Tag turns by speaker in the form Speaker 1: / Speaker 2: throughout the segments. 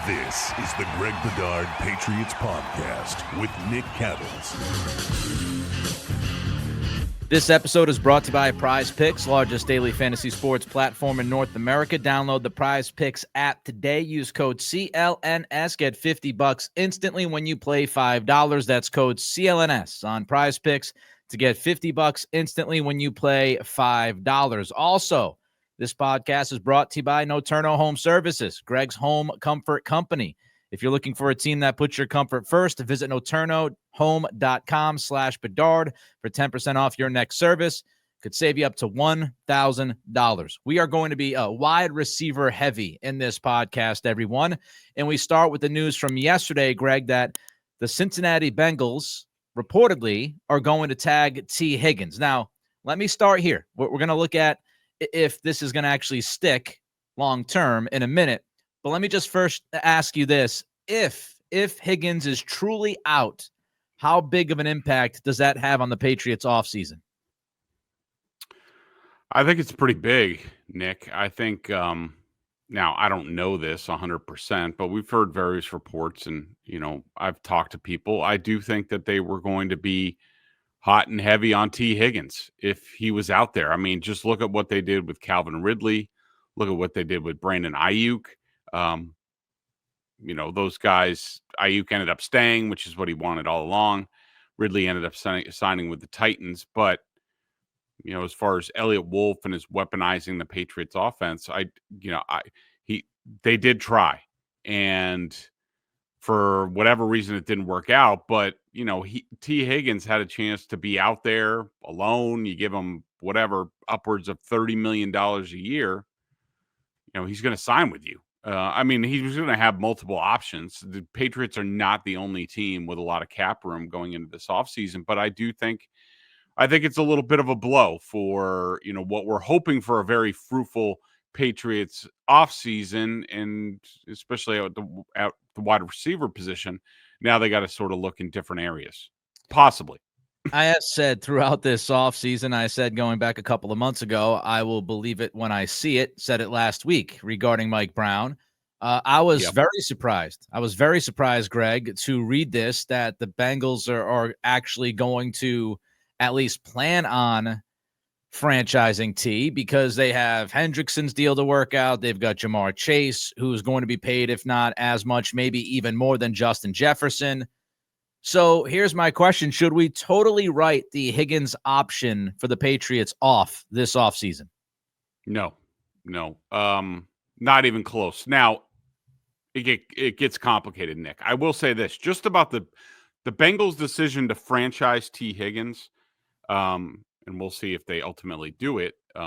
Speaker 1: This is the Greg Bedard Patriots Podcast with Nick Caddles.
Speaker 2: This episode is brought to you by Prize Picks, largest daily fantasy sports platform in North America. Download the Prize Picks app today. Use code CLNS. Get $50 instantly when you play $5. That's code CLNS on Prize Picks to get $50 instantly when you play $5. Also, this podcast is brought to you by Noturno Home Services, Greg's home comfort company. If you're looking for a team that puts your comfort first, visit noturnohome.com/Bedard for 10% off your next service. Could save you up to $1,000. We are going to be wide receiver heavy in this podcast, everyone. And we start with the news from yesterday, Greg, that the Cincinnati Bengals reportedly are going to tag Tee Higgins. Now, let me start here. We're going to look at if this is going to actually stick long term in a minute. But let me just first ask you this. If Higgins is truly out, how big of an impact does that have on the Patriots offseason?
Speaker 3: I think it's pretty big, Nick. I think now I don't know this 100%, but we've heard various reports and, I've talked to people. I do think that they were going to be hot and heavy on Tee Higgins if he was out there. I mean, just look at what they did with Calvin Ridley. Look at what they did with Brandon Ayuk. Those guys, Ayuk ended up staying, which is what he wanted all along. Ridley ended up signing with the Titans. But, as far as Elliott Wolf and his weaponizing the Patriots offense, they did try. And for whatever reason, it didn't work out. But, Tee Higgins had a chance to be out there alone. You give him whatever, upwards of $30 million a year. He's going to sign with you. He's going to have multiple options. The Patriots are not the only team with a lot of cap room going into this offseason. But I think it's a little bit of a blow for, what we're hoping for a very fruitful Patriots offseason, and especially at the wide receiver position. Now they got to sort of look in different areas, possibly.
Speaker 2: I have said throughout this offseason, I said going back a couple of months ago, I will believe it when I see it, said it last week regarding Mike Brown. I was very surprised. I was very surprised, Greg, to read this, that the Bengals are actually going to at least plan on franchising T, because they have Hendrickson's deal to work out. They've got Jamar Chase, who's going to be paid, if not as much, maybe even more than Justin Jefferson. So here's my question. Should we totally write the Higgins option for the Patriots off this offseason?
Speaker 3: No, not even close. Now, it gets complicated, Nick. I will say this, just about the Bengals' decision to franchise Tee Higgins, and we'll see if they ultimately do it. They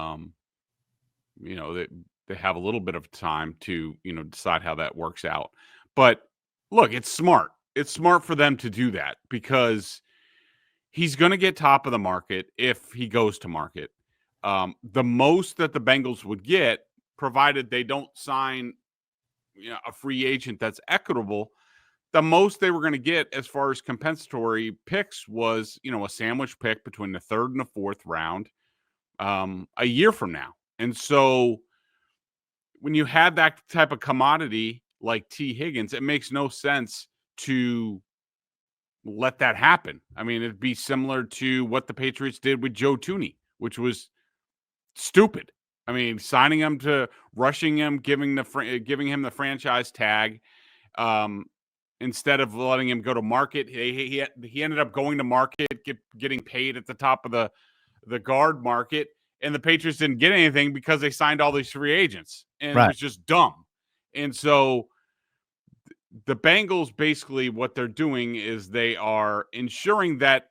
Speaker 3: have a little bit of time to, decide how that works out. But look, it's smart. It's smart for them to do that because he's going to get top of the market if he goes to market. The most that the Bengals would get, provided they don't sign a free agent that's equitable, the most they were going to get as far as compensatory picks was, a sandwich pick between the third and the fourth round a year from now. And so when you have that type of commodity like Tee Higgins, it makes no sense to let that happen. I mean, it'd be similar to what the Patriots did with Joe Thuney, which was stupid. I mean, signing him to rushing him, giving him the franchise tag, instead of letting him go to market. He ended up going to market, getting paid at the top of the guard market, and the Patriots didn't get anything because they signed all these free agents, and It was just dumb. And so the Bengals, basically what they're doing is they are ensuring that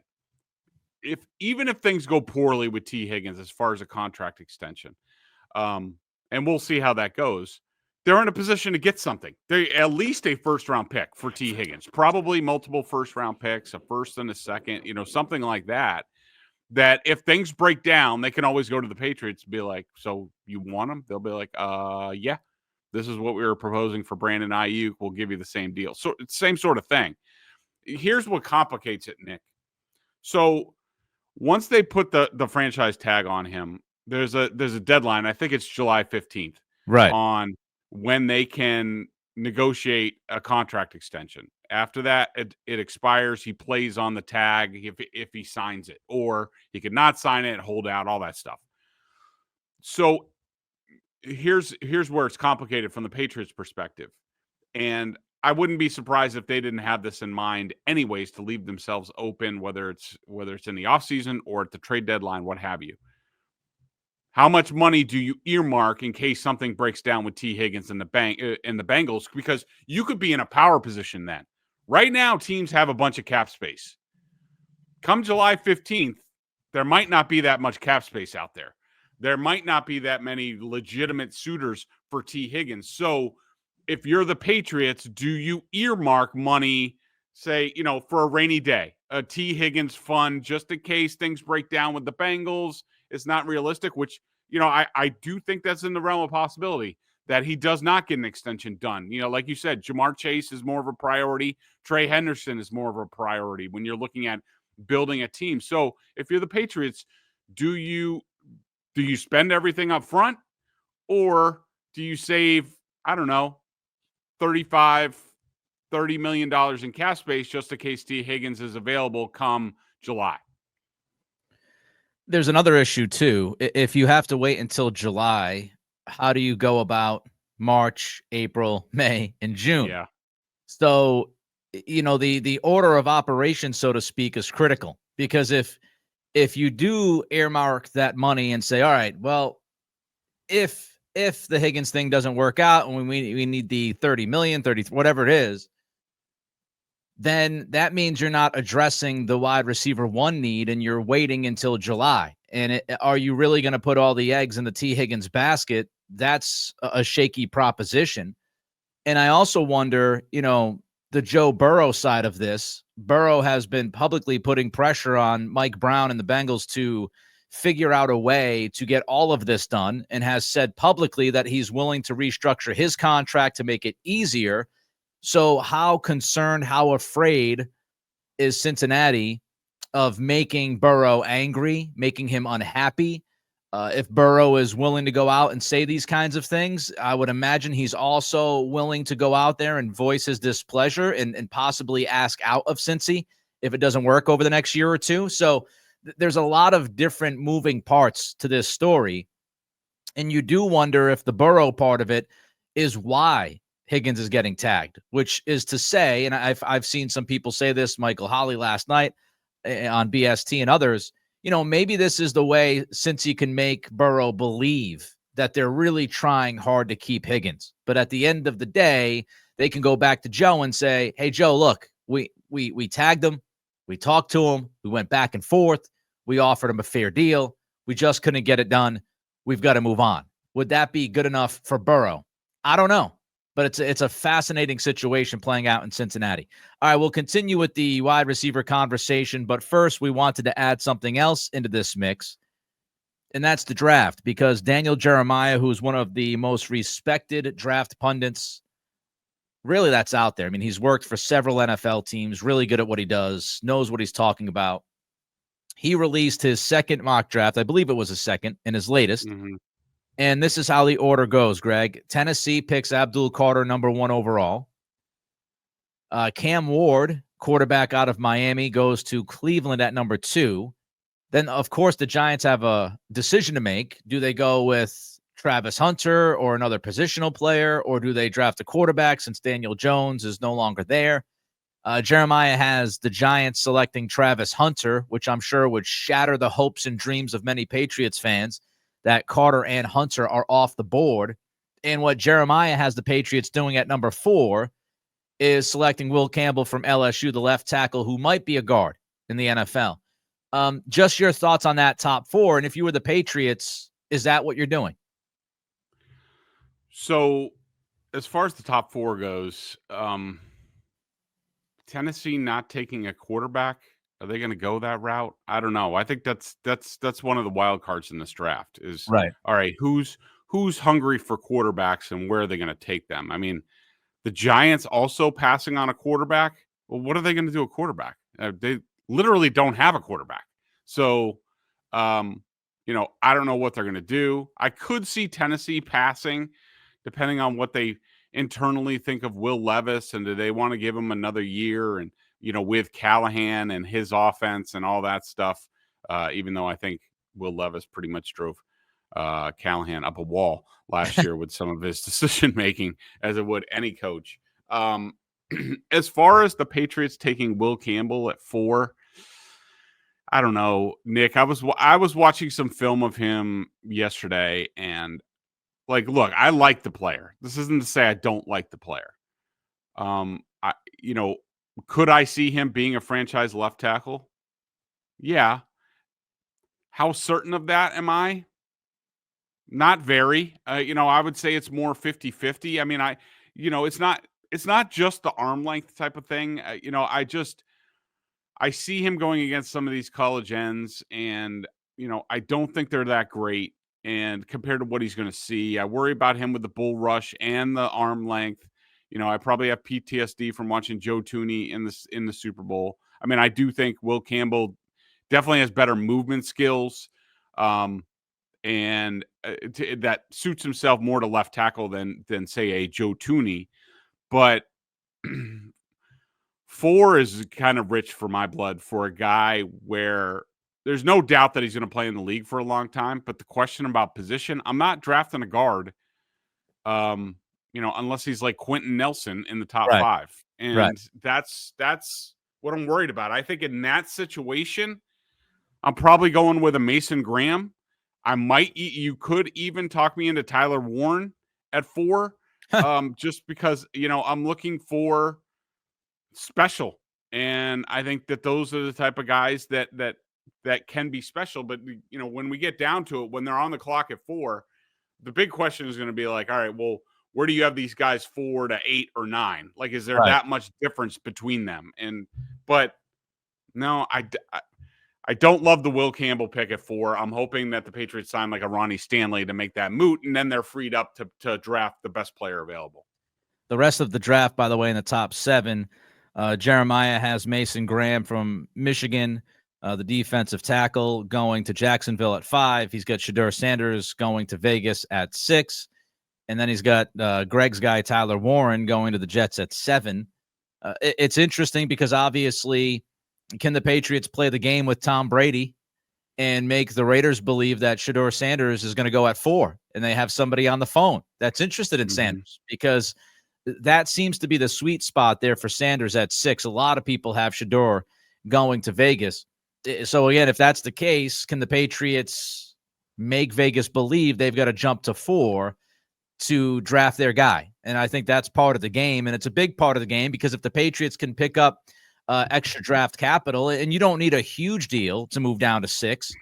Speaker 3: even if things go poorly with Tee Higgins as far as a contract extension, and we'll see how that goes, they're in a position to get something. They at least a first-round pick for Tee Higgins, probably multiple first-round picks, a first and a second, something like that, that if things break down, they can always go to the Patriots and be like, so you want him? They'll be like, yeah. This is what we were proposing for Brandon Ayuk. We'll give you the same deal. So it's same sort of thing. Here's what complicates it, Nick. So once they put the franchise tag on him, there's a deadline. I think it's July 15th.
Speaker 2: Right.
Speaker 3: On when they can negotiate a contract extension. After that, it expires. He plays on the tag if he signs it, or he could not sign it, hold out, all that stuff. So here's where it's complicated from the Patriots' perspective. And I wouldn't be surprised if they didn't have this in mind anyways, to leave themselves open, whether it's in the offseason or at the trade deadline, what have you. How much money do you earmark in case something breaks down with Tee Higgins and the Bengals? Because you could be in a power position then. Right now, teams have a bunch of cap space. Come July 15th, there might not be that much cap space out there. There might not be that many legitimate suitors for Tee Higgins. So if you're the Patriots, do you earmark money, say, for a rainy day, a Tee Higgins fund, just in case things break down with the Bengals? It's not realistic, which, I do think that's in the realm of possibility that he does not get an extension done. Like you said, Jamar Chase is more of a priority. Trey Henderson is more of a priority when you're looking at building a team. So if you're the Patriots, do you spend everything up front, or do you save, I don't know, $30 million in cap space just in case Tee Higgins is available come July?
Speaker 2: There's another issue too. If you have to wait until July, how do you go about March, April, May, and June?
Speaker 3: Yeah.
Speaker 2: So, the order of operations, so to speak, is critical, because if you do earmark that money and say, all right, well, if the Higgins thing doesn't work out and we need the 30 million, 30, whatever it is, then that means you're not addressing the wide receiver one need, and you're waiting until July. And are you really going to put all the eggs in the Tee Higgins basket? That's a shaky proposition. And I also wonder, the Joe Burrow side of this. Burrow has been publicly putting pressure on Mike Brown and the Bengals to figure out a way to get all of this done, and has said publicly that he's willing to restructure his contract to make it easier. So how concerned, how afraid is Cincinnati of making Burrow angry, making him unhappy? If Burrow is willing to go out and say these kinds of things, I would imagine he's also willing to go out there and voice his displeasure and possibly ask out of Cincy if it doesn't work over the next year or two. So there's a lot of different moving parts to this story. And you do wonder if the Burrow part of it is why Higgins is getting tagged, which is to say, and I've seen some people say this, Michael Holley last night on BST and others, maybe this is the way Cincy can make Burrow believe that they're really trying hard to keep Higgins. But at the end of the day, they can go back to Joe and say, hey, Joe, look, we tagged him. We talked to him. We went back and forth. We offered him a fair deal. We just couldn't get it done. We've got to move on. Would that be good enough for Burrow? I don't know. But it's a fascinating situation playing out in Cincinnati. All right, we'll continue with the wide receiver conversation. But first, we wanted to add something else into this mix, and that's the draft, because Daniel Jeremiah, who's one of the most respected draft pundits, really, that's out there. I mean, he's worked for several NFL teams, really good at what he does, knows what he's talking about. He released his second mock draft. I believe it was his second and his latest.
Speaker 3: Mm-hmm.
Speaker 2: And this is how the order goes, Greg. Tennessee picks Abdul Carter, number 1 overall. Cam Ward, quarterback out of Miami, goes to Cleveland at number 2. Then, of course, the Giants have a decision to make. Do they go with Travis Hunter or another positional player, or do they draft a quarterback since Daniel Jones is no longer there? Jeremiah has the Giants selecting Travis Hunter, which I'm sure would shatter the hopes and dreams of many Patriots fans that Carter and Hunter are off the board. And what Jeremiah has the Patriots doing at number 4 is selecting Will Campbell from LSU, the left tackle, who might be a guard in the NFL. Just your thoughts on that top 4. And if you were the Patriots, is that what you're doing?
Speaker 3: So as far as the top 4 goes, Tennessee not taking a quarterback, are they going to go that route? I don't know. I think that's one of the wild cards in this draft is,
Speaker 2: right.
Speaker 3: All right, who's hungry for quarterbacks and where are they going to take them? I mean, the Giants also passing on a quarterback. Well, what are they going to do a quarterback? They literally don't have a quarterback. So, I don't know what they're going to do. I could see Tennessee passing depending on what they, internally think of Will Levis, and do they want to give him another year? And, with Callahan and his offense and all that stuff, even though I think Will Levis pretty much drove Callahan up a wall last year with some of his decision-making, as it would any coach. As far as the Patriots taking Will Campbell at 4, I don't know, Nick. I was watching some film of him yesterday, and look, I like the player. This isn't to say I don't like the player. Could I see him being a franchise left tackle? Yeah. How certain of that am I? Not very. I would say it's more 50-50. I mean, it's not just the arm length type of thing. I see him going against some of these college ends, and, I don't think they're that great. And compared to what he's going to see, I worry about him with the bull rush and the arm length. I probably have PTSD from watching Joe Tooney in the Super Bowl. I mean, I do think Will Campbell definitely has better movement skills, and that suits himself more to left tackle than say a Joe Tooney. But 4 is kind of rich for my blood for a guy where there's no doubt that he's going to play in the league for a long time. But the question about position, I'm not drafting a guard, unless he's like Quentin Nelson in the top 5. And that's what I'm worried about. I think in that situation, I'm probably going with a Mason Graham. You could even talk me into Tyler Warren at 4, just because, I'm looking for special. And I think that those are the type of guys that can be special. But, when we get down to it, when they're on the clock at 4, the big question is going to be like, all right, well, where do you have these guys 4 to 8 or 9? Like, is there that much difference between them? But no, I don't love the Will Campbell pick at 4. I'm hoping that the Patriots sign like a Ronnie Stanley to make that moot, and then they're freed up to draft the best player available.
Speaker 2: The rest of the draft, by the way, in the top 7, Jeremiah has Mason Graham from Michigan, the defensive tackle, going to Jacksonville at 5. He's got Shedeur Sanders going to Vegas at 6. And then he's got Greg's guy, Tyler Warren, going to the Jets at 7. It's interesting because obviously, can the Patriots play the game with Tom Brady and make the Raiders believe that Shedeur Sanders is going to go at 4 and they have somebody on the phone that's interested in Sanders? Because that seems to be the sweet spot there for Sanders at 6. A lot of people have Shedeur going to Vegas. So again, if that's the case, can the Patriots make Vegas believe they've got to jump to 4 to draft their guy? And I think that's part of the game, and it's a big part of the game, because if the Patriots can pick up extra draft capital, and you don't need a huge deal to move down to 6,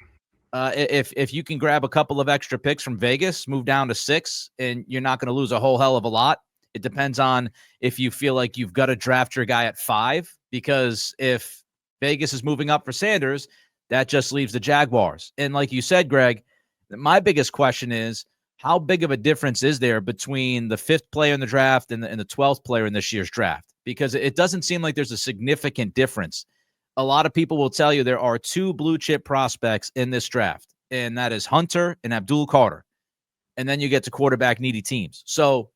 Speaker 2: if you can grab a couple of extra picks from Vegas, move down to 6, and you're not going to lose a whole hell of a lot. It depends on if you feel like you've got to draft your guy at 5, because if Vegas is moving up for Sanders, that just leaves the Jaguars. And like you said, Greg, my biggest question is, how big of a difference is there between the 5th player in the draft and the 12th player in this year's draft? Because it doesn't seem like there's a significant difference. A lot of people will tell you there are 2 blue chip prospects in this draft, and that is Hunter and Abdul Carter. And then you get to quarterback needy teams. So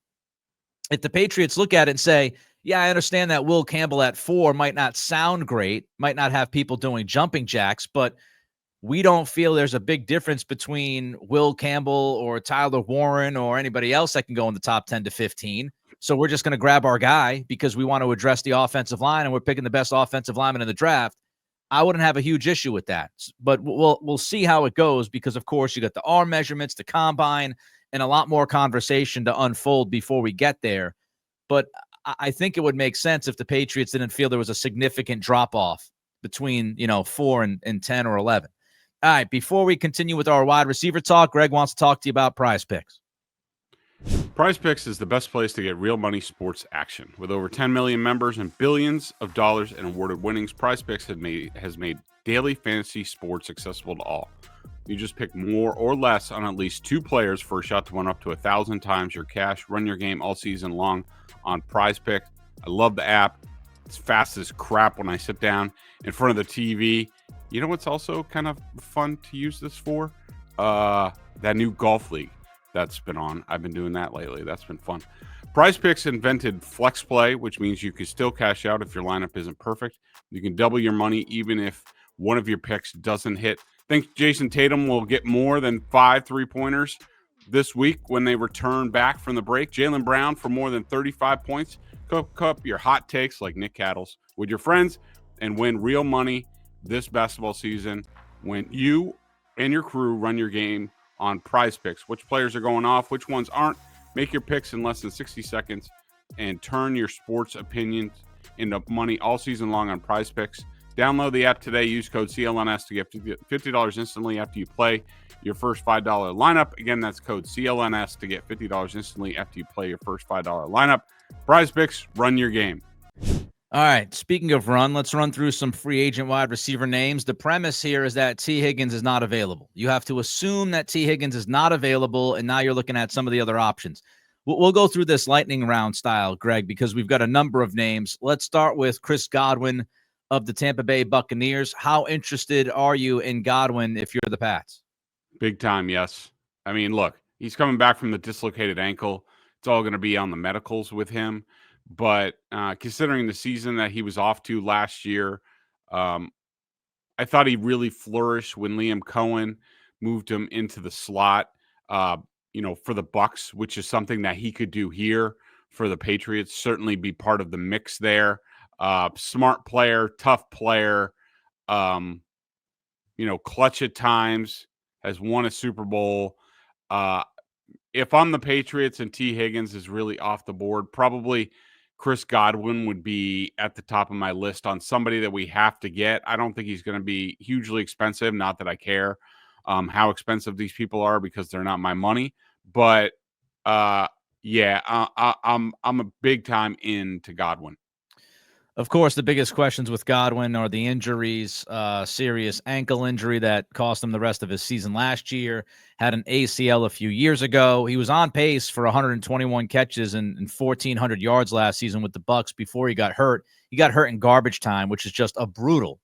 Speaker 2: if the Patriots look at it and say, yeah, I understand that Will Campbell at 4 might not sound great, might not have people doing jumping jacks, but we don't feel there's a big difference between Will Campbell or Tyler Warren or anybody else that can go in the top 10 to 15. So we're just going to grab our guy because we want to address the offensive line, and we're picking the best offensive lineman in the draft. I wouldn't have a huge issue with that, but we'll see how it goes, because of course you got the arm measurements, the combine, and a lot more conversation to unfold before we get there. But I think it would make sense if the Patriots didn't feel there was a significant drop off between 4 and 10 or 11. All right, before we continue with our wide receiver talk, Greg wants to talk to you about Prize Picks.
Speaker 3: Prize Picks is the best place to get real money sports action. With over 10 million members and billions of dollars in awarded winnings, Prize Picks has made daily fantasy sports accessible to all. You just pick more or less on at least 2 players for a shot to win up to 1,000 times your cash. Run your game all season long on Prize Pick. I love the app. It's fast as crap when I sit down in front of the TV. You know what's also kind of fun to use this for? That new golf league that's been on. I've been doing that lately. That's been fun. Prize Picks invented flex play, which means you can still cash out if your lineup isn't perfect. You can double your money even if one of your picks doesn't hit. Think Jason Tatum will get more than 5 3-pointers this week when they return back from the break. Jaylen Brown for more than 35 points. Cook up your hot takes like Nick Cattles with your friends and win real money this basketball season when you and your crew run your game on Prize Picks. Which players are going off, which ones aren't. Make your picks in less than 60 seconds and turn your sports opinions into money all season long on Prize Picks. Download the app today. Use code CLNS to get $50 instantly after you play your first $5 lineup. Again, that's code CLNS to get $50 instantly after you play your first $5 lineup. Prize Picks, run your game.
Speaker 2: All right, speaking of run, let's run through some free agent wide receiver names. The premise here is that Tee Higgins is not available. You have to assume that Tee Higgins is not available, and now you're looking at some of the other options. We'll go through this lightning round style, Greg, because we've got a number of names. Let's start with Chris Godwin of the Tampa Bay Buccaneers. How interested are you in Godwin if you're the Pats?
Speaker 3: Big time, yes. I mean, look, he's coming back from the dislocated ankle. It's all going to be on the medicals with him. But considering the season that he was off to last year, I thought he really flourished when Liam Cohen moved him into the slot, for the Bucs, which is something that he could do here for the Patriots. Certainly be part of the mix there. Smart player, tough player, clutch at times, has won a Super Bowl. If I'm the Patriots and Tee Higgins is really off the board, probably Chris Godwin would be at the top of my list on somebody that we have to get. I don't think he's going to be hugely expensive. Not that I care how expensive these people are because they're not my money. But I'm a big time into Godwin.
Speaker 2: Of course, the biggest questions with Godwin are the injuries, serious ankle injury that cost him the rest of his season last year, had an ACL a few years ago. He was on pace for 121 catches and 1,400 yards last season with the Bucs before he got hurt. He got hurt in garbage time, which is just a brutal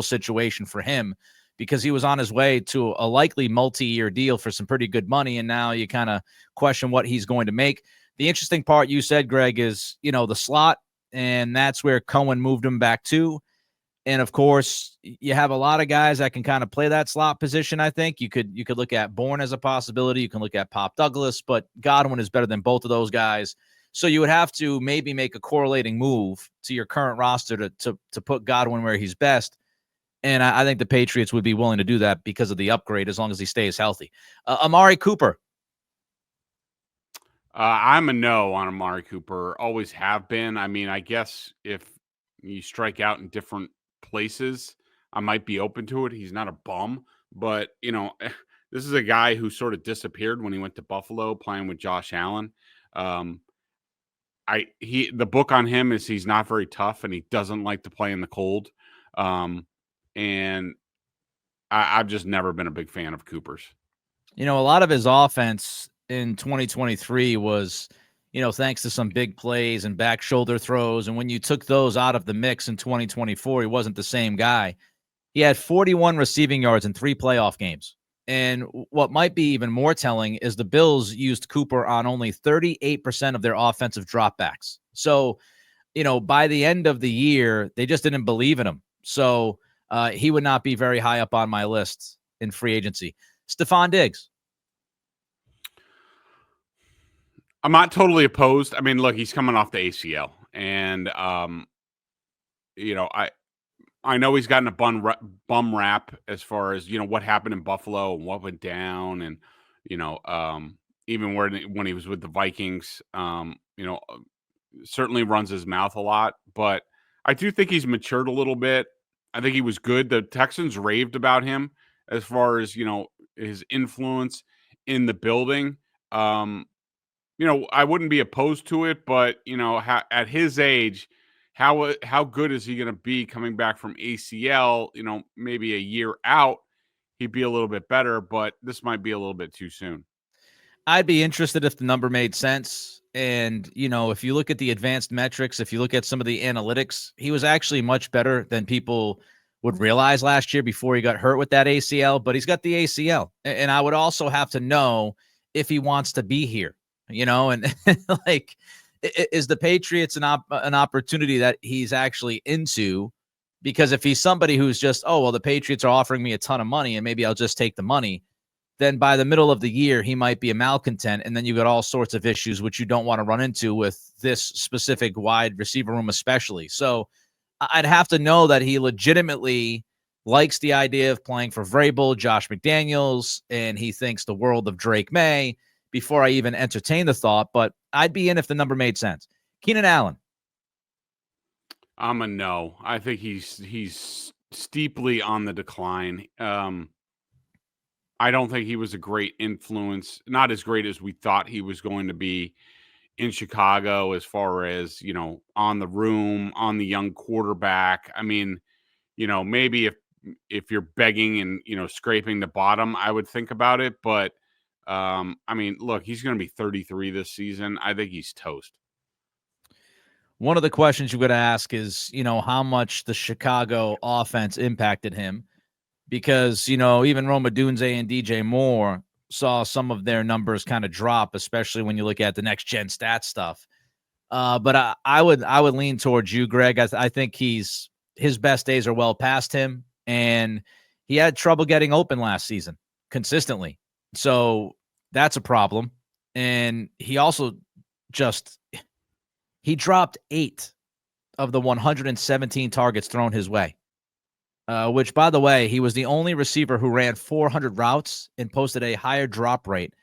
Speaker 2: situation for him because he was on his way to a likely multi-year deal for some pretty good money, and now you kind of question what he's going to make. The interesting part you said, Greg, is, the slot, and that's where Cohen moved him back to. And of course, you have a lot of guys that can kind of play that slot position. I think you could look at Bourne as a possibility. You can look at Pop Douglas, but Godwin is better than both of those guys. So you would have to maybe make a correlating move to your current roster to put Godwin where he's best. And I think the Patriots would be willing to do that because of the upgrade as long as he stays healthy. Amari Cooper.
Speaker 3: I'm a no on Amari Cooper. Always have been. I mean, I guess if you strike out in different places, I might be open to it. He's not a bum, but this is a guy who sort of disappeared when he went to Buffalo playing with Josh Allen. The book on him is he's not very tough and he doesn't like to play in the cold. And I've just never been a big fan of Cooper's.
Speaker 2: A lot of his offense in 2023 was, thanks to some big plays and back shoulder throws. And when you took those out of the mix in 2024, he wasn't the same guy. He had 41 receiving yards in 3 playoff games. And what might be even more telling is the Bills used Cooper on only 38% of their offensive dropbacks. So, by the end of the year, they just didn't believe in him. So he would not be very high up on my list in free agency. Stephon Diggs.
Speaker 3: I'm not totally opposed. I mean, look, he's coming off the ACL, and I know he's gotten a bum rap as far as what happened in Buffalo and what went down, and even when he was with the Vikings, certainly runs his mouth a lot. But I do think he's matured a little bit. I think he was good. The Texans raved about him as far as his influence in the building. I wouldn't be opposed to it, but at his age, how good is he going to be coming back from ACL? Maybe a year out, he'd be a little bit better, but this might be a little bit too soon.
Speaker 2: I'd be interested if the number made sense. And, if you look at the advanced metrics, if you look at some of the analytics, he was actually much better than people would realize last year before he got hurt with that ACL, but he's got the ACL. And I would also have to know if he wants to be here. And like, Is the Patriots an opportunity that he's actually into? Because if he's somebody who's just, oh, well, the Patriots are offering me a ton of money and maybe I'll just take the money, then by the middle of the year, he might be a malcontent. And then you got all sorts of issues, which you don't want to run into with this specific wide receiver room, especially. So I'd have to know that he legitimately likes the idea of playing for Vrabel, Josh McDaniels, and he thinks the world of Drake May before I even entertain the thought. But I'd be in if the number made sense. Keenan Allen.
Speaker 3: I'm a no. I think he's steeply on the decline. I don't think he was a great influence, not as great as we thought he was going to be in Chicago as far as, on the room, on the young quarterback. I mean, maybe if you're begging and, scraping the bottom, I would think about it. But, I mean, look, he's going to be 33 this season. I think he's toast.
Speaker 2: One of the questions you're going to ask is, how much the Chicago offense impacted him. Because, even Roma Dunze and DJ Moore saw some of their numbers kind of drop, especially when you look at the next gen stat stuff. But I would lean towards you, Greg. I think his best days are well past him, and he had trouble getting open last season consistently. So that's a problem. And he also he dropped 8 of the 117 targets thrown his way. Which, by the way, he was the only receiver who ran 400 routes and posted a higher drop rate.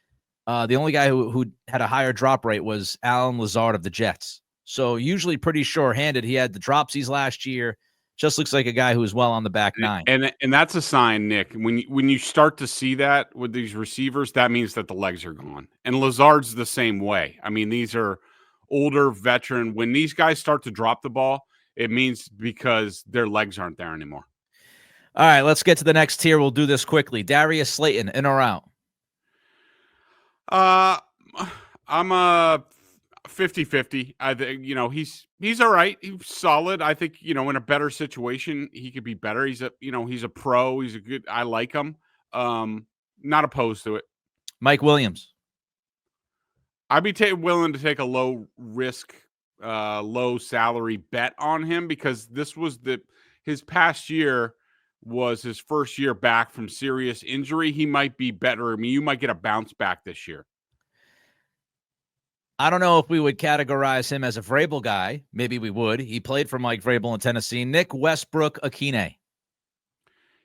Speaker 2: The only guy who had a higher drop rate was Alan Lazard of the Jets. So usually pretty sure-handed. He had the dropsies last year. Just looks like a guy who's well on the back nine.
Speaker 3: And that's a sign, Nick. When you start to see that with these receivers, that means that the legs are gone. And Lazard's the same way. I mean, these are older veteran. When these guys start to drop the ball, it means because their legs aren't there anymore.
Speaker 2: All right, let's get to the next tier. We'll do this quickly. Darius Slayton, in or out?
Speaker 3: I'm a 50-50. I think, he's all right. He's solid. I think, in a better situation, he could be better. He's a pro. He's a good, I like him. Not opposed to it.
Speaker 2: Mike Williams.
Speaker 3: I'd be willing to take a low risk, low salary bet on him because this was his past year was his first year back from serious injury. He might be better. I mean, you might get a bounce back this year.
Speaker 2: I don't know if we would categorize him as a Vrabel guy. Maybe we would. He played for Mike Vrabel in Tennessee. Nick Westbrook-Akine.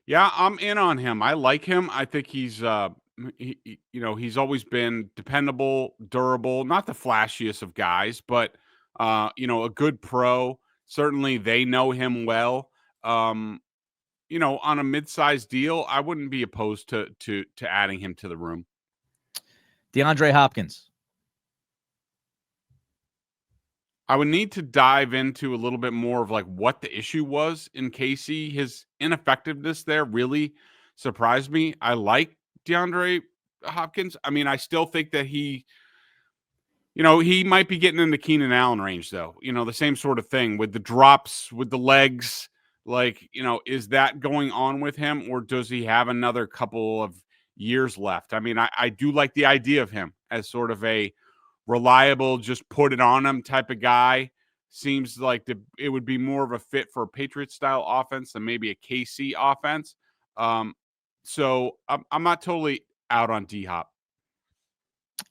Speaker 3: Yeah, I'm in on him. I like him. I think he's he's always been dependable, durable, not the flashiest of guys, but a good pro. Certainly they know him well. On a mid-sized deal, I wouldn't be opposed to adding him to the room.
Speaker 2: DeAndre Hopkins.
Speaker 3: I would need to dive into a little bit more of like what the issue was in KC. His ineffectiveness there really surprised me. I like DeAndre Hopkins. I mean, I still think that he might be getting in the Keenan Allen range though. The same sort of thing with the drops, with the legs. Like, is that going on with him or does he have another couple of years left? I mean, I do like the idea of him as sort of a reliable, just put it on him type of guy. Seems like it would be more of a fit for a Patriots style offense than maybe a KC offense. So I'm not totally out on D-Hop.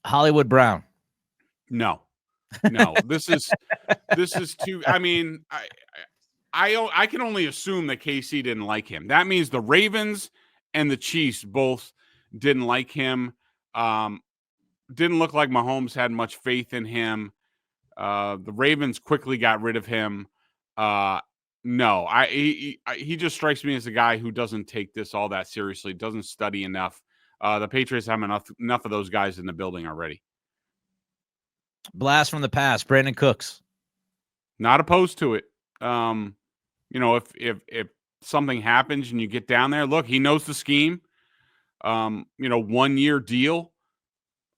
Speaker 2: Hollywood Brown.
Speaker 3: No, this is too, I mean, I can only assume that KC didn't like him. That means the Ravens and the Chiefs both didn't like him. Didn't look like Mahomes had much faith in him. The Ravens quickly got rid of him. No, he just strikes me as a guy who doesn't take this all that seriously, doesn't study enough. The Patriots have enough of those guys in the building already.
Speaker 2: Blast from the past, Brandon Cooks.
Speaker 3: Not opposed to it. If something happens and you get down there, look, he knows the scheme. 1 year deal.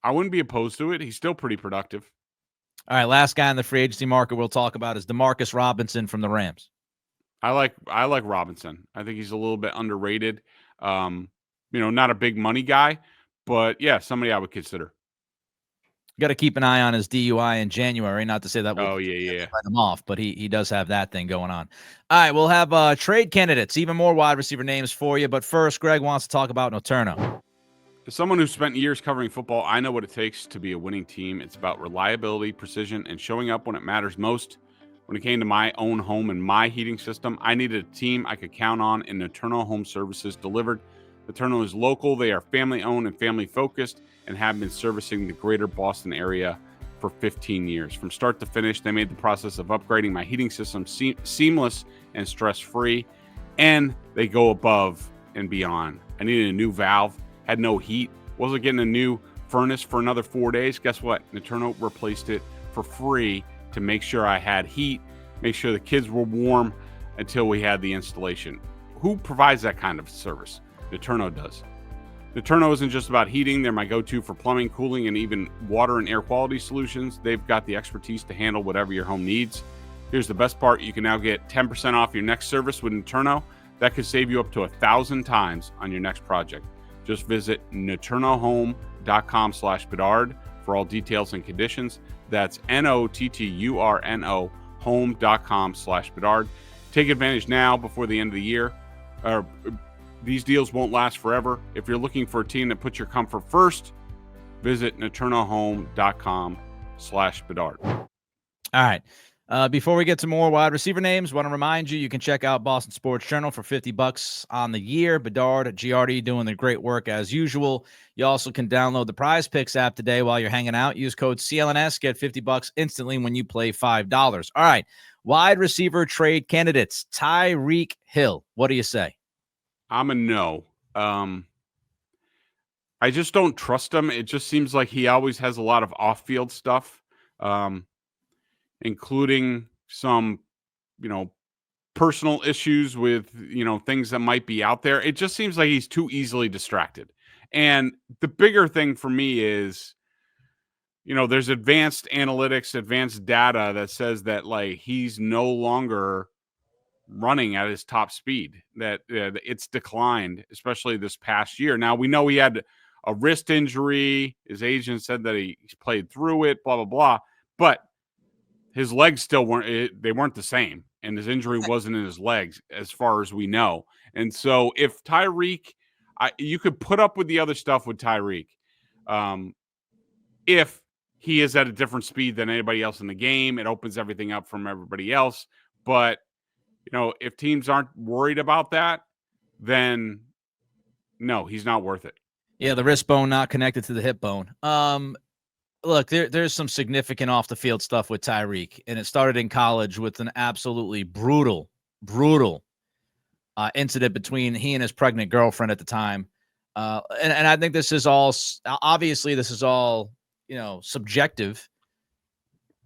Speaker 3: I wouldn't be opposed to it. He's still pretty productive.
Speaker 2: All right, last guy in the free agency market we'll talk about is Demarcus Robinson from the Rams.
Speaker 3: I like Robinson. I think he's a little bit underrated. Not a big money guy, but yeah, somebody I would consider.
Speaker 2: Got to keep an eye on his DUI in January. Not to say that will
Speaker 3: yeah.
Speaker 2: let him off, but he does have that thing going on. All right, we'll have trade candidates, even more wide receiver names for you. But first, Greg wants to talk about Noturno.
Speaker 3: As someone who's spent years covering football, I know what it takes to be a winning team. It's about reliability, precision, and showing up when it matters most. When it came to my own home and my heating system, I needed a team I could count on, and Eternal Home Services delivered. Eternal is local. They are family-owned and family-focused and have been servicing the greater Boston area for 15 years. From start to finish, they made the process of upgrading my heating system seamless and stress-free, and they go above and beyond. I needed a new valve, had no heat, wasn't getting a new furnace for another 4 days. Guess what? Eternal replaced it for free to make sure I had heat, make sure the kids were warm until we had the installation. Who provides that kind of service? Eterno does. Eterno isn't just about heating. They're my go-to for plumbing, cooling, and even water and air quality solutions. They've got the expertise to handle whatever your home needs. Here's the best part. You can now get 10% off your next service with Eterno. That could save you up to 1,000 times on your next project. Just visit noturnohome.com/Bedard for all details and conditions. That's NOTTURNO home.com/Bedard. Take advantage now before the end of the year. These deals won't last forever. If you're looking for a team that puts your comfort first, visit noturnohome.com/Bedard.
Speaker 2: All right. Before we get to more wide receiver names, want to remind you can check out Boston Sports Journal for $50 on the year. Bedard, Giardi doing the great work as usual. You also can download the Prize Picks app today while you're hanging out. Use code CLNS, get $50 instantly when you play $5. All right, wide receiver trade candidates. Tyreek Hill, what do you say?
Speaker 3: I'm a no. I just don't trust him. It just seems like he always has a lot of off-field stuff. Including some, personal issues with, things that might be out there. It just seems like he's too easily distracted. And the bigger thing for me is, there's advanced analytics, advanced data that says that like he's no longer running at his top speed, that it's declined, especially this past year. Now we know he had a wrist injury. His agent said that he's played through it, blah, blah, blah. But his legs still weren't the same, and his injury wasn't in his legs as far as we know. And so if Tyreek, you could put up with the other stuff with Tyreek if he is at a different speed than anybody else in the game. It opens everything up from everybody else. But, if teams aren't worried about that, then no, he's not worth it.
Speaker 2: Yeah, the wrist bone not connected to the hip bone. Look, there's some significant off-the-field stuff with Tyreek, and it started in college with an absolutely brutal incident between he and his pregnant girlfriend at the time. And I think this is all subjective,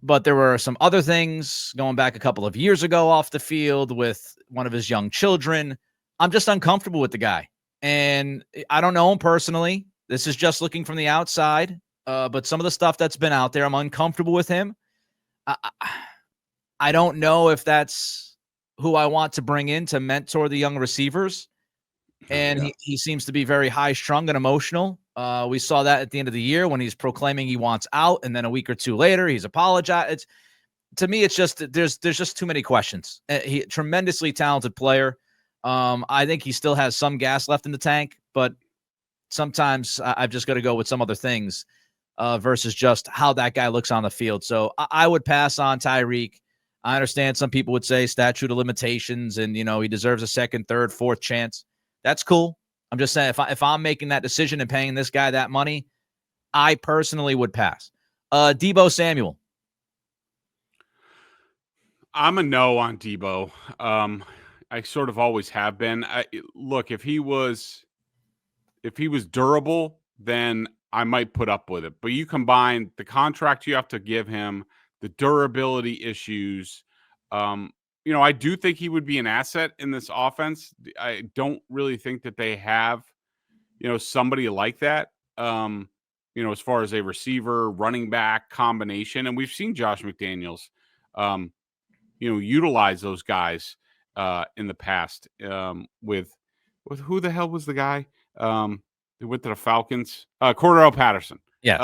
Speaker 2: but there were some other things going back a couple of years ago off the field with one of his young children. I'm just uncomfortable with the guy, and I don't know him personally. This is just looking from the outside. But some of the stuff that's been out there, I'm uncomfortable with him. I don't know if that's who I want to bring in to mentor the young receivers. And he seems to be very high-strung and emotional. We saw that at the end of the year when he's proclaiming he wants out, and then a week or two later, he's apologized. To me, it's just there's just too many questions. He tremendously talented player. I think he still has some gas left in the tank, but sometimes I've just got to go with some other things. Versus just how that guy looks on the field. So I would pass on Tyreek. I understand some people would say statute of limitations and, he deserves a second, third, fourth chance. That's cool. I'm just saying if I'm making that decision and paying this guy that money, I personally would pass. Deebo Samuel.
Speaker 3: I'm a no on Deebo. I sort of always have been. Look, if he was durable, then I might put up with it. But you combine the contract you have to give him, the durability issues. I do think he would be an asset in this offense. I don't really think that they have, somebody like that, as far as a receiver, running back combination. And we've seen Josh McDaniels, utilize those guys in the past with who the hell was the guy? They went to the Falcons. Cordell Patterson.
Speaker 2: Yes.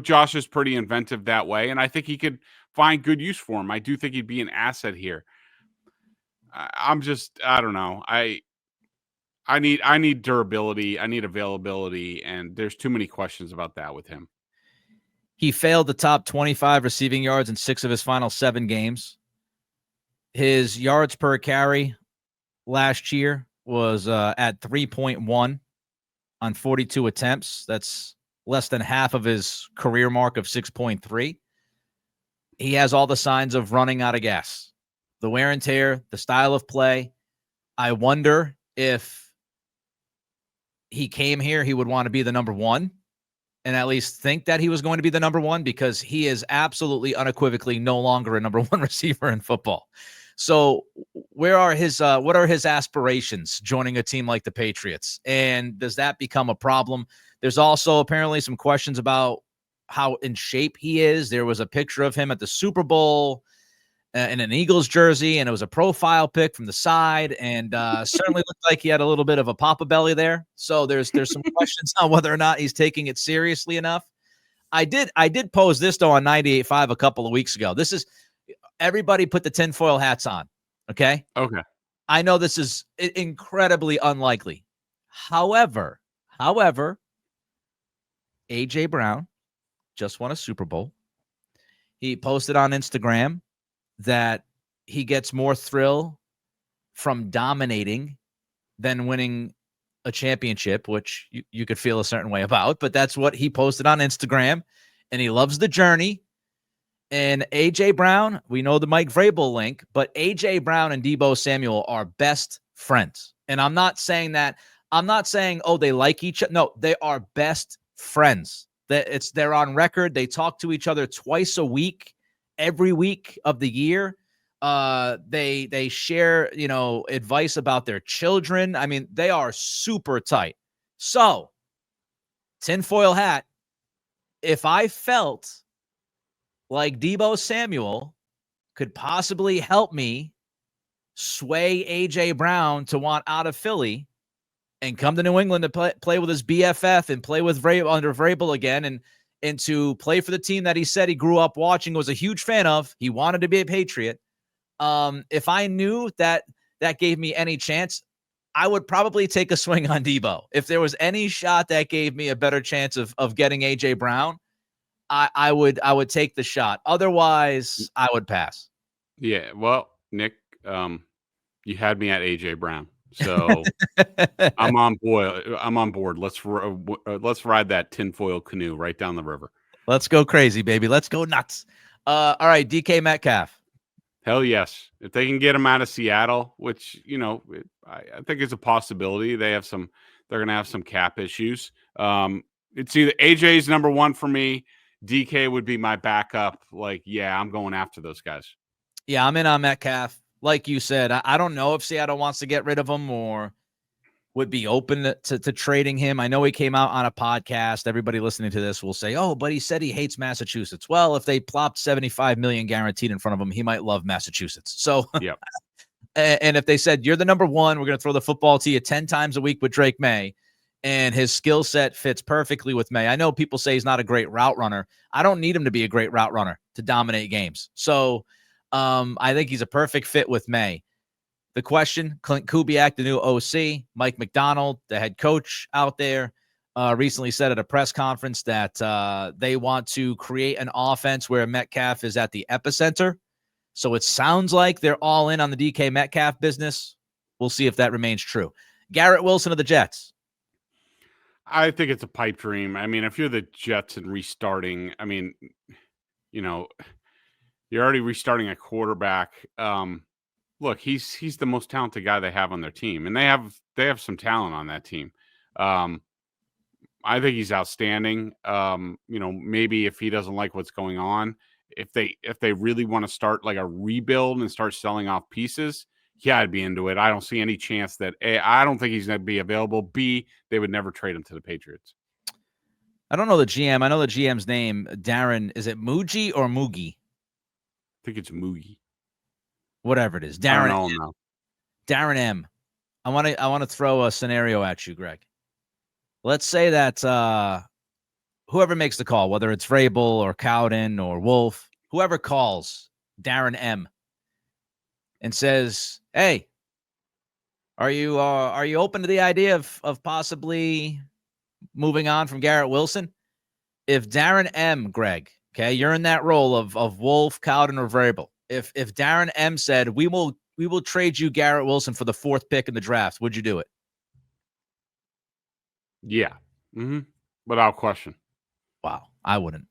Speaker 3: Josh is pretty inventive that way, and I think he could find good use for him. I do think he'd be an asset here. I don't know. I need durability. I need availability, and there's too many questions about that with him.
Speaker 2: He failed the top 25 receiving yards in 6 of his final 7 games. His yards per carry last year was at 3.1 on 42 attempts. That's less than half of his career mark of 6.3. He has all the signs of running out of gas. The wear and tear, the style of play. I wonder if he came here, he would want to be the number one and at least think that he was going to be the number one, because he is absolutely unequivocally no longer a number one receiver in football. So what are his aspirations joining a team like the Patriots? And does that become a problem? There's also apparently some questions about how in shape he is. There was a picture of him at the Super Bowl in an Eagles jersey, and it was a profile pic from the side, and certainly looked like he had a little bit of a papa belly there. So there's some questions on whether or not he's taking it seriously enough. I did pose this though on 98.5 a couple of weeks ago. This is everybody put the tinfoil hats on. Okay. I know this is incredibly unlikely. However, AJ Brown just won a Super Bowl. He posted on Instagram that he gets more thrill from dominating than winning a championship, which you could feel a certain way about, but that's what he posted on Instagram, and he loves the journey. And A.J. Brown, we know the Mike Vrabel link, but A.J. Brown and Deebo Samuel are best friends. And I'm not saying, oh, they like each other. No, they are best friends. They're on record. They talk to each other twice a week, every week of the year. They share, advice about their children. I mean, they are super tight. So, tinfoil hat, if I felt like Deebo Samuel could possibly help me sway A.J. Brown to want out of Philly and come to New England to play with his BFF and play with under Vrabel again, and to play for the team that he said he grew up watching, was a huge fan of. He wanted to be a Patriot. If I knew that gave me any chance, I would probably take a swing on Deebo. If there was any shot that gave me a better chance of getting A.J. Brown, I would take the shot. Otherwise, I would pass.
Speaker 3: Yeah, well, Nick, you had me at A.J. Brown. So I'm on board. Let's ride that tinfoil canoe right down the river.
Speaker 2: Let's go crazy, baby. Let's go nuts. All right, DK Metcalf.
Speaker 3: Hell yes. If they can get him out of Seattle, which, I think is a possibility. They're going to have some cap issues. It's either AJ's number one for me. DK would be my backup. I'm going after those guys.
Speaker 2: Yeah, I'm in on Metcalf. Like you said, I don't know if Seattle wants to get rid of him or would be open to trading him. I know he came out on a podcast. Everybody listening to this will say, oh, but he said he hates Massachusetts. Well, if they plopped $75 million guaranteed in front of him, he might love Massachusetts. So,
Speaker 3: yep.
Speaker 2: And if they said, you're the number one, we're going to throw the football to you 10 times a week with Drake May, and his skill set fits perfectly with May. I know people say he's not a great route runner. I don't need him to be a great route runner to dominate games. So I think he's a perfect fit with May. The question, Clint Kubiak, the new OC, Mike McDonald, the head coach out there, recently said at a press conference that they want to create an offense where Metcalf is at the epicenter. So it sounds like they're all in on the DK Metcalf business. We'll see if that remains true. Garrett Wilson of the Jets.
Speaker 3: I think it's a pipe dream. I mean, if you're the Jets and restarting, you're already restarting a quarterback. Look, he's the most talented guy they have on their team, and they have some talent on that team. I think he's outstanding. Maybe if he doesn't like what's going on, if they really want to start like a rebuild and start selling off pieces, yeah, I'd be into it. I don't see any chance that A, I don't think he's going to be available. B, they would never trade him to the Patriots.
Speaker 2: I don't know the GM. I know the GM's name, Darren. Is it Muji or Moogie?
Speaker 3: I think it's Moogie.
Speaker 2: Whatever it is.
Speaker 3: Darren M.
Speaker 2: Darren M. I want to throw a scenario at you, Greg. Let's say that whoever makes the call, whether it's Vrabel or Cowden or Wolf, whoever calls Darren M and says, "Hey, are you open to the idea of possibly moving on from Garrett Wilson?" If Darren M, Greg, okay, you're in that role of Wolf, Cowden, or Vrabel. If Darren M said, we will trade you Garrett Wilson for the 4th pick in the draft, would you do it?
Speaker 3: Yeah. Mm-hmm. Without question.
Speaker 2: Wow. I wouldn't.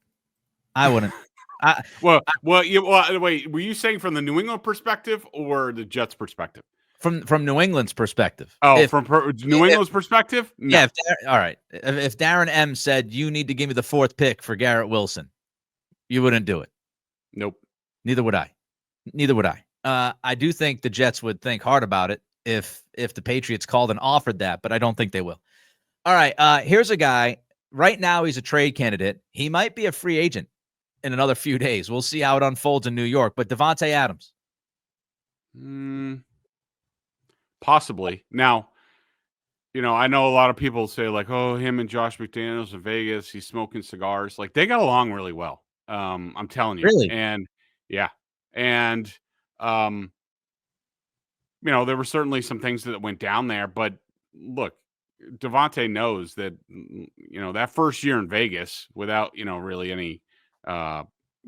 Speaker 2: Wait,
Speaker 3: were you saying from the New England perspective or the Jets perspective?
Speaker 2: From New England's perspective.
Speaker 3: Oh, New England's perspective? No.
Speaker 2: Yeah. All right. If Darren M said, you need to give me the 4th pick for Garrett Wilson, you wouldn't do it.
Speaker 3: Nope.
Speaker 2: Neither would I. I do think the Jets would think hard about it if the Patriots called and offered that, but I don't think they will. All right. Here's a guy. Right now, he's a trade candidate. He might be a free agent in another few days. We'll see how it unfolds in New York. But Davante Adams.
Speaker 3: Possibly. Now, I know a lot of people say like, oh, him and Josh McDaniels in Vegas, he's smoking cigars. Like, they got along really well. I'm telling you.
Speaker 2: Really?
Speaker 3: And yeah. And, there were certainly some things that went down there, but look, Davante knows that, that first year in Vegas without, really any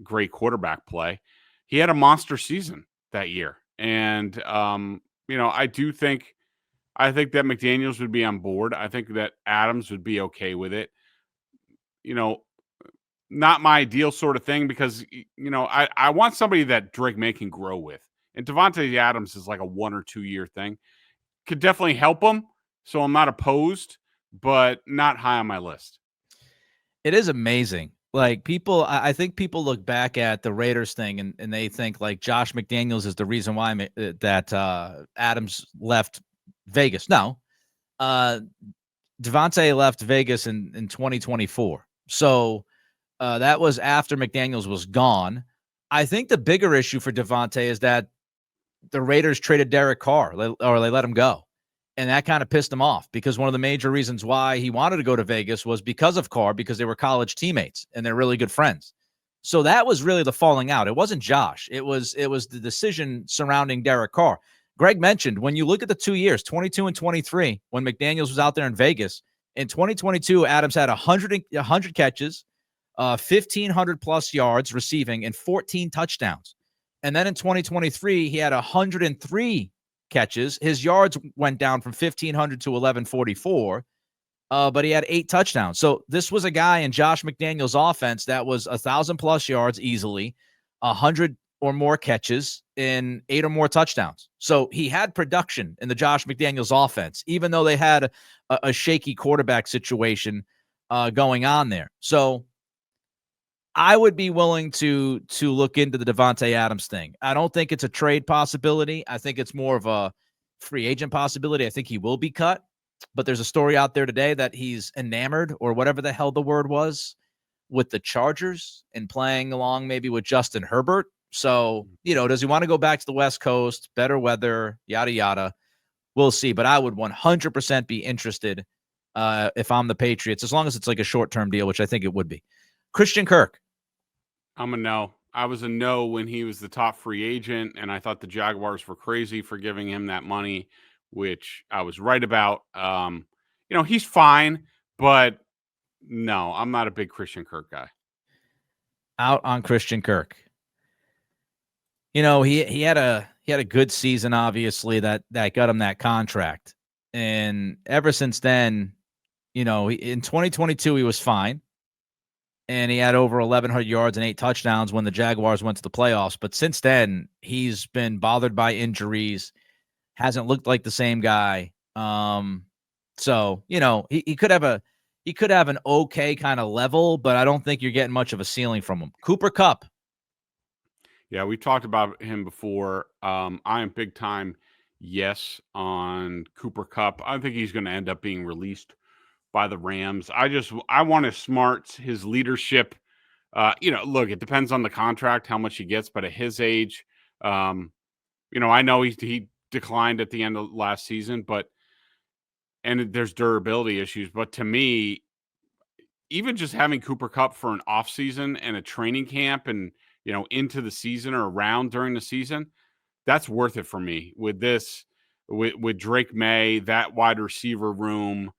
Speaker 3: great quarterback play, he had a monster season that year. And, I think that McDaniels would be on board. I think that Adams would be okay with it. Not my ideal sort of thing because, I want somebody that Drake May can grow with. And Davante Adams is like a 1 or 2 year thing. Could definitely help him. So I'm not opposed, but not high on my list.
Speaker 2: It is amazing. Like I think people look back at the Raiders thing and they think like Josh McDaniels is the reason why that Adams left Vegas. No, Davante left Vegas in 2024. So that was after McDaniels was gone. I think the bigger issue for Davante is that the Raiders traded Derek Carr or they let him go. And that kind of pissed him off because one of the major reasons why he wanted to go to Vegas was because of Carr, because they were college teammates and they're really good friends. So that was really the falling out. It wasn't Josh. It was the decision surrounding Derek Carr. Greg mentioned when you look at the 2 years, 22 and 23, when McDaniels was out there in Vegas, in 2022, Adams had 100 catches, 1,500 plus yards receiving, and 14 touchdowns. And then in 2023, he had 103 catches. His yards went down from 1,500 to 1,144, but he had 8 touchdowns. So this was a guy in Josh McDaniels' offense that was 1,000 plus yards easily, 100 or more catches, in 8 or more touchdowns. So he had production in the Josh McDaniels offense, even though they had a shaky quarterback situation going on there. So I would be willing to look into the Davante Adams thing. I don't think it's a trade possibility. I think it's more of a free agent possibility. I think he will be cut, but there's a story out there today that he's enamored, or whatever the hell the word was, with the Chargers and playing along maybe with Justin Herbert. So, does he want to go back to the West Coast, better weather, yada, yada? We'll see. But I would 100% be interested if I'm the Patriots, as long as it's like a short-term deal, which I think it would be. Christian Kirk.
Speaker 3: I'm a no. I was a no when he was the top free agent, and I thought the Jaguars were crazy for giving him that money, which I was right about. He's fine, but no, I'm not a big Christian Kirk guy.
Speaker 2: Out on Christian Kirk. He had a good season, obviously, that got him that contract. And ever since then, in 2022, he was fine. And he had over 1,100 yards and 8 touchdowns when the Jaguars went to the playoffs. But since then, he's been bothered by injuries, hasn't looked like the same guy. So, he could have an okay kind of level, but I don't think you're getting much of a ceiling from him. Cooper Kupp.
Speaker 3: Yeah, we talked about him before. I am big time yes on Cooper Kupp. I think he's going to end up being released by the Rams. I want his smarts, his leadership. Look, it depends on the contract, how much he gets, but at his age, I know he declined at the end of last season, and there's durability issues. But to me, even just having Cooper Kupp for an off season and a training camp and, into the season or around during the season, that's worth it for me with this, with Drake May, that wide receiver room.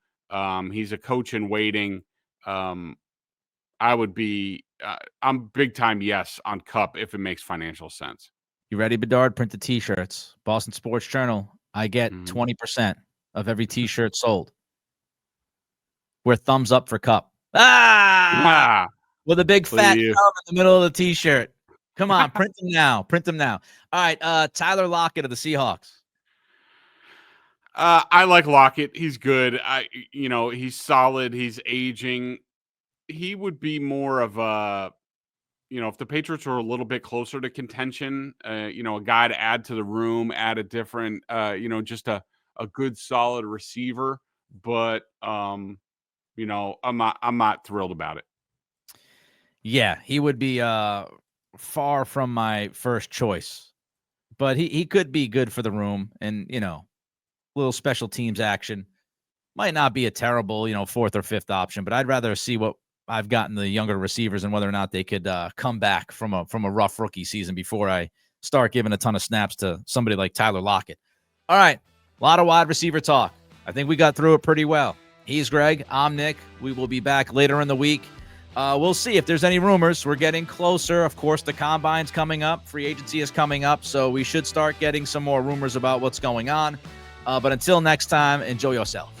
Speaker 3: He's a coach in waiting. I would be, I'm big time yes on Kupp if it makes financial sense.
Speaker 2: You ready, Bedard? Print the T-shirts. Boston Sports Journal. I get 20% of every T-shirt sold. We're thumbs up for Kupp. With a big fat thumb in the middle of the T-shirt. Come on, print them now. Print them now. All right, Tyler Lockett of the Seahawks.
Speaker 3: I like Lockett. He's good. He's solid. He's aging. He would be more of a, if the Patriots were a little bit closer to contention, a guy to add to the room, add a different, just a good solid receiver. But I'm not thrilled about it.
Speaker 2: Yeah, he would be far from my first choice, but he could be good for the room, and little special teams action might not be a terrible fourth or fifth option, but I'd rather see what I've gotten the younger receivers and whether or not they could come back from a rough rookie season before I start giving a ton of snaps to somebody like Tyler Lockett. All right, a lot of wide receiver talk. I think we got through it pretty well. He's Greg. I'm Nick. We will be back later in the week. We'll see if there's any rumors. We're getting closer. Of course, the combine's coming up. Free agency is coming up, so we should start getting some more rumors about what's going on. But until next time, enjoy yourself.